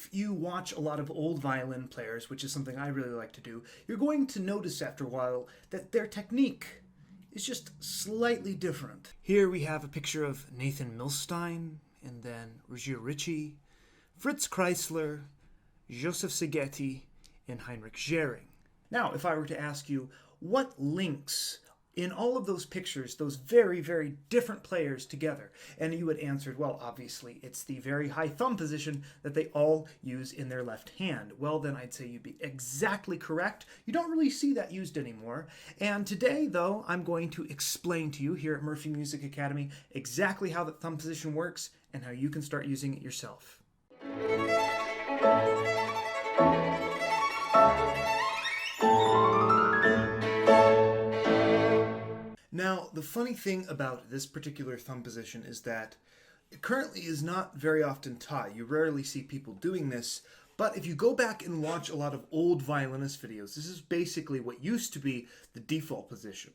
if you watch a lot of old violin players, which is something I really like to do, you're going to notice after a while that their technique is just slightly different. Here we have a picture of Nathan Milstein, and then Roger Ritchie, Fritz Kreisler, Joseph Szigeti, and Heinrich Gehring. Now, if I were to ask you, what links in all of those pictures, those very, very different players together? And you had answered, well, obviously, it's the very high thumb position that they all use in their left hand. Well, then I'd say you'd be exactly correct. You don't really see that used anymore. And today, though, I'm going to explain to you here at Murphy Music Academy exactly how the thumb position works and how you can start using it yourself. Now, the funny thing about this particular thumb position is that it currently is not very often taught. You rarely see people doing this, but if you go back and watch a lot of old violinist videos, this is basically what used to be the default position.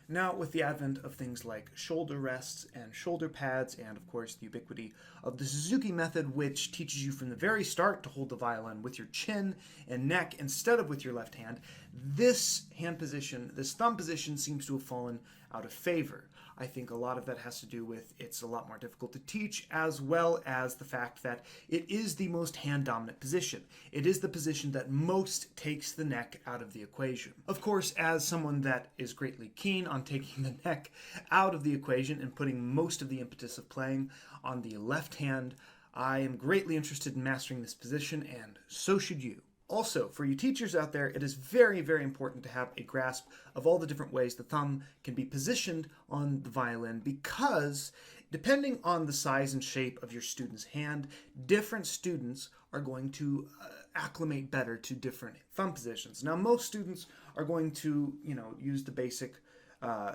Now, with the advent of things like shoulder rests and shoulder pads, and of course the ubiquity of the Suzuki method, which teaches you from the very start to hold the violin with your chin and neck instead of with your left hand, this hand position, this thumb position, seems to have fallen out of favor. I think a lot of that has to do with it's a lot more difficult to teach, as well as the fact that it is the most hand-dominant position. It is the position that most takes the neck out of the equation. Of course, as someone that is greatly keen on taking the neck out of the equation and putting most of the impetus of playing on the left hand, I am greatly interested in mastering this position, and so should you. Also, for you teachers out there, it is very, very important to have a grasp of all the different ways the thumb can be positioned on the violin, because depending on the size and shape of your student's hand, different students are going to acclimate better to different thumb positions. Now, most students are going to, use the basic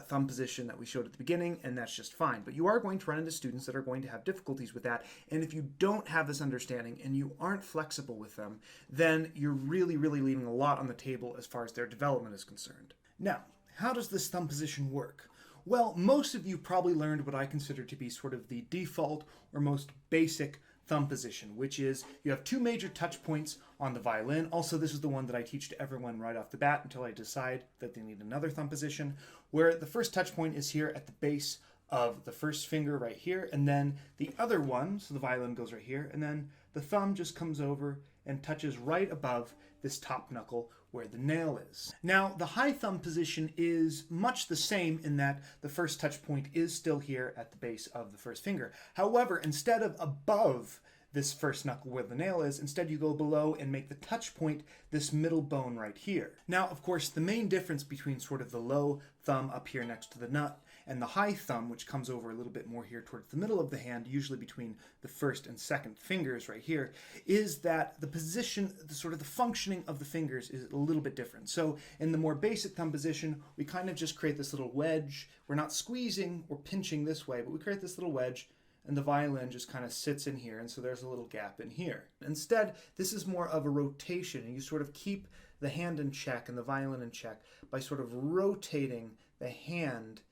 thumb position that we showed at the beginning, and that's just fine. But you are going to run into students that are going to have difficulties with that, and if you don't have this understanding and you aren't flexible with them, then you're really, really leaving a lot on the table as far as their development is concerned. Now, how does this thumb position work? Well, most of you probably learned what I consider to be sort of the default or most basic thumb position, which is you have two major touch points on the violin. Also, this is the one that I teach to everyone right off the bat until I decide that they need another thumb position, where the first touch point is here at the base of the first finger right here, and then the other one, so the violin goes right here, and then the thumb just comes over and touches right above this top knuckle where the nail is. Now, the high thumb position is much the same in that the first touch point is still here at the base of the first finger. However, instead of above this first knuckle where the nail is, instead you go below and make the touch point this middle bone right here. Now, of course, the main difference between sort of the low thumb up here next to the nut and the high thumb, which comes over a little bit more here towards the middle of the hand, usually between the first and second fingers right here, is that the position, the functioning of the fingers is a little bit different. So in the more basic thumb position, we kind of just create this little wedge. We're not squeezing or pinching this way, but we create this little wedge, and the violin just kind of sits in here, and so there's a little gap in here. Instead, this is more of a rotation, and you sort of keep the hand in check and the violin in check by sort of rotating the hand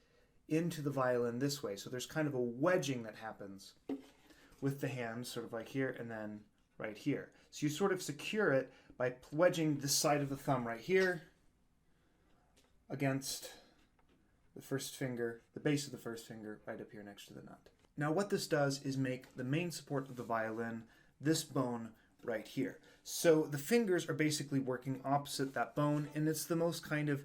into the violin this way. So there's kind of a wedging that happens with the hand, sort of like here and then right here. So you sort of secure it by wedging this side of the thumb right here against the first finger, the base of the first finger right up here next to the nut. Now what this does is make the main support of the violin this bone right here. So the fingers are basically working opposite that bone, and it's the most kind of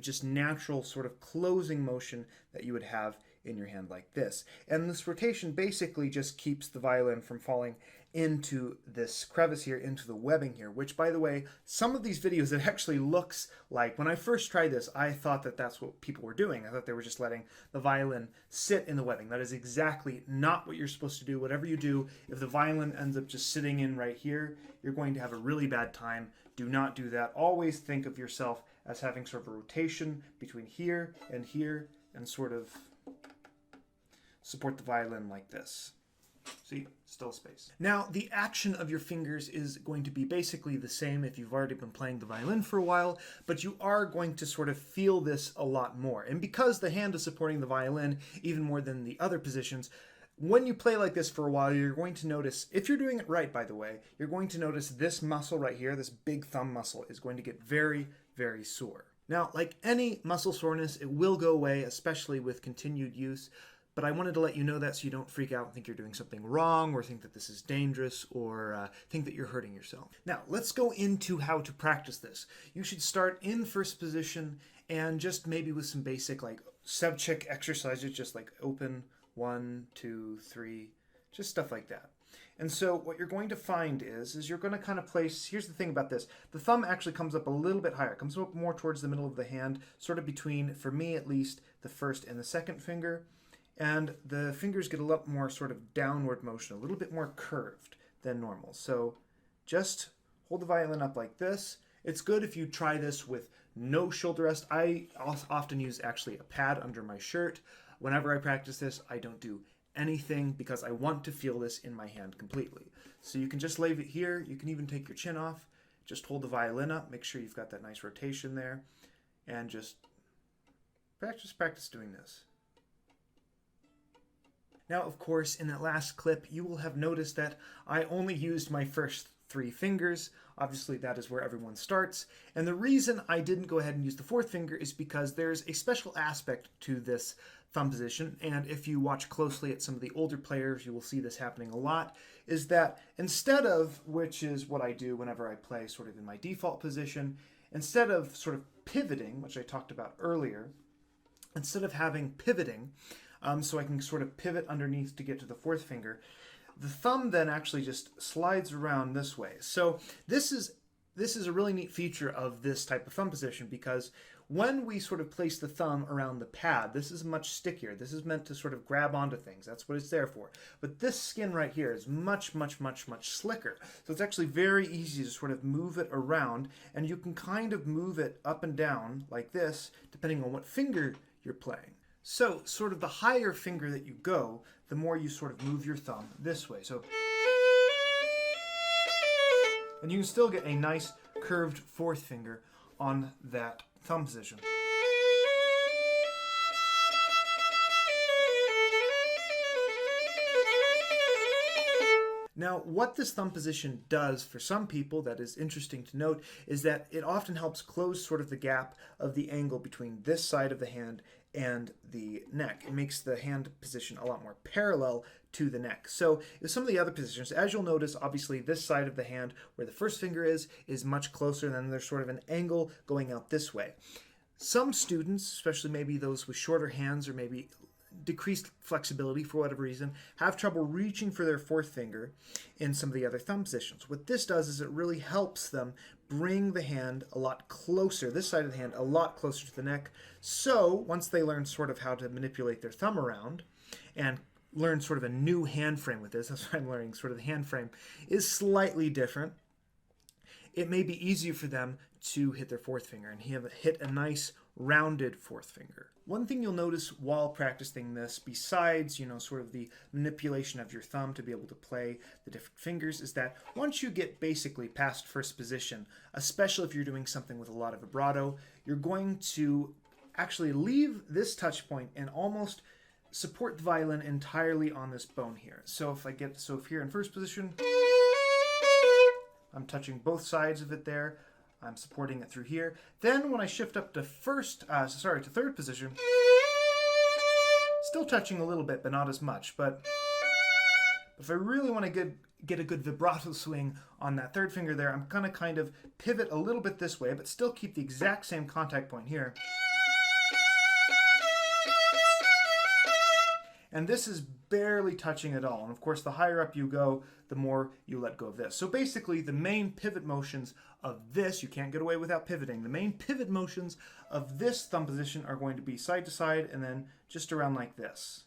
just natural sort of closing motion that you would have in your hand like this. And this rotation basically just keeps the violin from falling into this crevice here, into the webbing here, which, by the way, some of these videos, it actually looks like, when I first tried this, I thought that that's what people were doing. I thought they were just letting the violin sit in the webbing. That is exactly not what you're supposed to do. Whatever you do, if the violin ends up just sitting in right here, you're going to have a really bad time. Do not do that. Always think of yourself as having sort of a rotation between here and sort of support the violin like this. See, still space. Now, the action of your fingers is going to be basically the same if you've already been playing the violin for a while, but you are going to sort of feel this a lot more. And because the hand is supporting the violin even more than the other positions, when you play like this for a while, you're going to notice, if you're doing it right, by the way, you're going to notice this muscle right here, this big thumb muscle, is going to get very, very sore. Now, like any muscle soreness, it will go away, especially with continued use. But I wanted to let you know that so you don't freak out and think you're doing something wrong or think that this is dangerous or think that you're hurting yourself. Now, let's go into how to practice this. You should start in first position and just maybe with some basic like Sevchik exercises, just like open, 1, 2, 3, just stuff like that. And so what you're going to find is you're going to kind of place, here's the thing about this, the thumb actually comes up a little bit higher, it comes up more towards the middle of the hand, sort of between, for me at least, the first and the second finger. And the fingers get a lot more sort of downward motion, a little bit more curved than normal. So just hold the violin up like this. It's good if you try this with no shoulder rest. I often use actually a pad under my shirt. Whenever I practice this, I don't do anything because I want to feel this in my hand completely. So you can just leave it here. You can even take your chin off. Just hold the violin up. Make sure you've got that nice rotation there. And just practice doing this. Now, of course, in that last clip, you will have noticed that I only used my first 3 fingers. Obviously, that is where everyone starts. And the reason I didn't go ahead and use the 4th finger is because there's a special aspect to this thumb position. And if you watch closely at some of the older players, you will see this happening a lot, is that instead of, which is what I do whenever I play sort of in my default position, instead of sort of pivoting, which I talked about earlier, instead of having pivoting, so I can sort of pivot underneath to get to the 4th finger, the thumb then actually just slides around this way. So this is a really neat feature of this type of thumb position because when we sort of place the thumb around the pad, this is much stickier. This is meant to sort of grab onto things. That's what it's there for. But this skin right here is much, much, much, much slicker. So it's actually very easy to sort of move it around, and you can kind of move it up and down like this, depending on what finger you're playing. So sort of the higher finger that you go, the more you sort of move your thumb this way. So, and you can still get a nice curved 4th finger on that thumb position. Now, what this thumb position does for some people that is interesting to note is that it often helps close sort of the gap of the angle between this side of the hand and the neck. It makes the hand position a lot more parallel to the neck. So with some of the other positions, as you'll notice, obviously this side of the hand where the first finger is much closer, and then there's sort of an angle going out this way. Some students, especially maybe those with shorter hands or maybe decreased flexibility for whatever reason, have trouble reaching for their 4th finger in some of the other thumb positions. What this does is it really helps them bring the hand a lot closer, this side of the hand a lot closer to the neck. So once they learn sort of how to manipulate their thumb around and learn sort of a new hand frame with this, that's what I'm learning, sort of the hand frame is slightly different, it may be easier for them to hit their 4th finger and hit a nice rounded 4th finger. One thing you'll notice while practicing this, besides, sort of the manipulation of your thumb to be able to play the different fingers, is that once you get basically past first position, especially if you're doing something with a lot of vibrato, you're going to actually leave this touch point and almost support the violin entirely on this bone here. So if here in first position, I'm touching both sides of it there. I'm supporting it through here. Then when I shift up to third position, still touching a little bit, but not as much. But if I really want to get a good vibrato swing on that 3rd finger there, I'm gonna kind of pivot a little bit this way, but still keep the exact same contact point here. And this is barely touching at all. And of course, the higher up you go, the more you let go of this. So basically, the main pivot motions of this, you can't get away without pivoting. The main pivot motions of this thumb position are going to be side to side and then just around like this.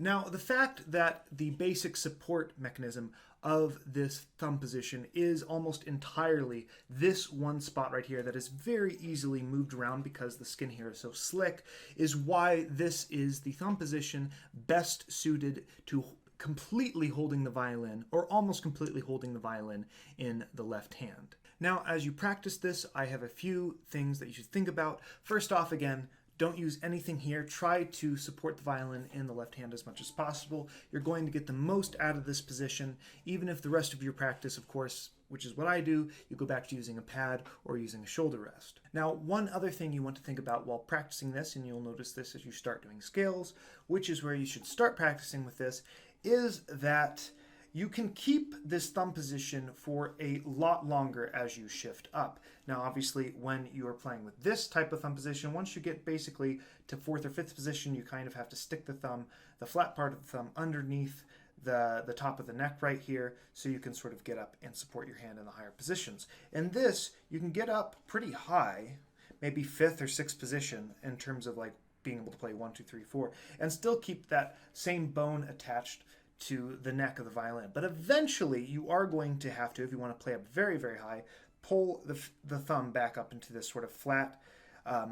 Now, the fact that the basic support mechanism of this thumb position is almost entirely this one spot right here that is very easily moved around because the skin here is so slick, is why this is the thumb position best suited to completely holding the violin, or almost completely holding the violin in the left hand. Now, as you practice this, I have a few things that you should think about. First off, again, don't use anything here. Try to support the violin in the left hand as much as possible. You're going to get the most out of this position, even if the rest of your practice, of course, which is what I do, you go back to using a pad or using a shoulder rest. Now, one other thing you want to think about while practicing this, and you'll notice this as you start doing scales, which is where you should start practicing with this, is that you can keep this thumb position for a lot longer as you shift up. Now, obviously, when you are playing with this type of thumb position, once you get basically to 4th or 5th position, you kind of have to stick the thumb, the flat part of the thumb, underneath the top of the neck right here, so you can sort of get up and support your hand in the higher positions. And this, you can get up pretty high, maybe 5th or 6th position in terms of like being able to play 1, 2, 3, 4, and still keep that same bone attached to the neck of the violin. But eventually you are going to have to, if you want to play up very, very high, pull the thumb back up into this sort of flat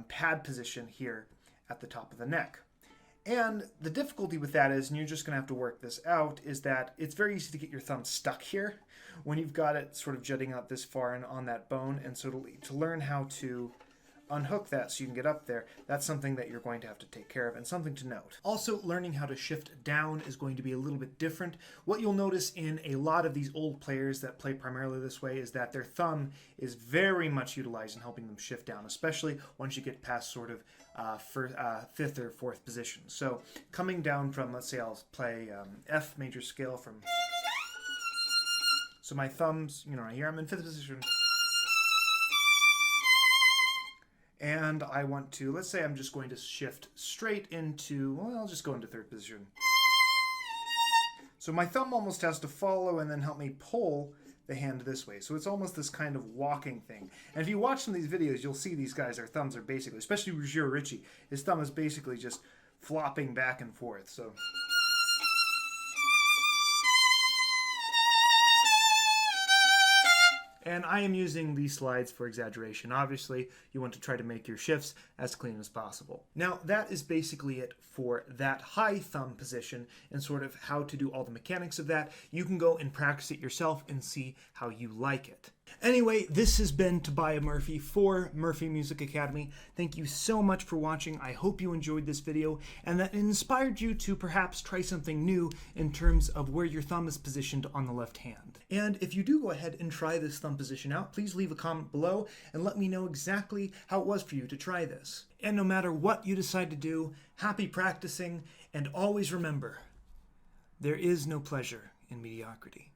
pad position here at the top of the neck. And the difficulty with that is, and you're just going to have to work this out, is that it's very easy to get your thumb stuck here when you've got it sort of jutting out this far and on that bone. And so to learn how to unhook that so you can get up there, that's something that you're going to have to take care of, and something to note. Also, learning how to shift down is going to be a little bit different. What you'll notice in a lot of these old players that play primarily this way is that their thumb is very much utilized in helping them shift down, especially once you get past sort of 5th or 4th position. So coming down from, let's say I'll play F major scale from, so my thumbs, right here, I'm in 5th position. And I want to, let's say I'm just going to shift straight into, well, I'll just go into 3rd position. So my thumb almost has to follow and then help me pull the hand this way. So it's almost this kind of walking thing. And if you watch some of these videos, you'll see these guys, their thumbs are basically, especially Ruggiero Ricci, his thumb is basically just flopping back and forth. So and I am using these slides for exaggeration. Obviously, you want to try to make your shifts as clean as possible. Now, that is basically it for that high thumb position and sort of how to do all the mechanics of that. You can go and practice it yourself and see how you like it. Anyway, this has been Tobiah Murphy for Murphy Music Academy. Thank you so much for watching. I hope you enjoyed this video and that it inspired you to perhaps try something new in terms of where your thumb is positioned on the left hand. And if you do go ahead and try this thumb position out, please leave a comment below and let me know exactly how it was for you to try this. And no matter what you decide to do, happy practicing, and always remember, there is no pleasure in mediocrity.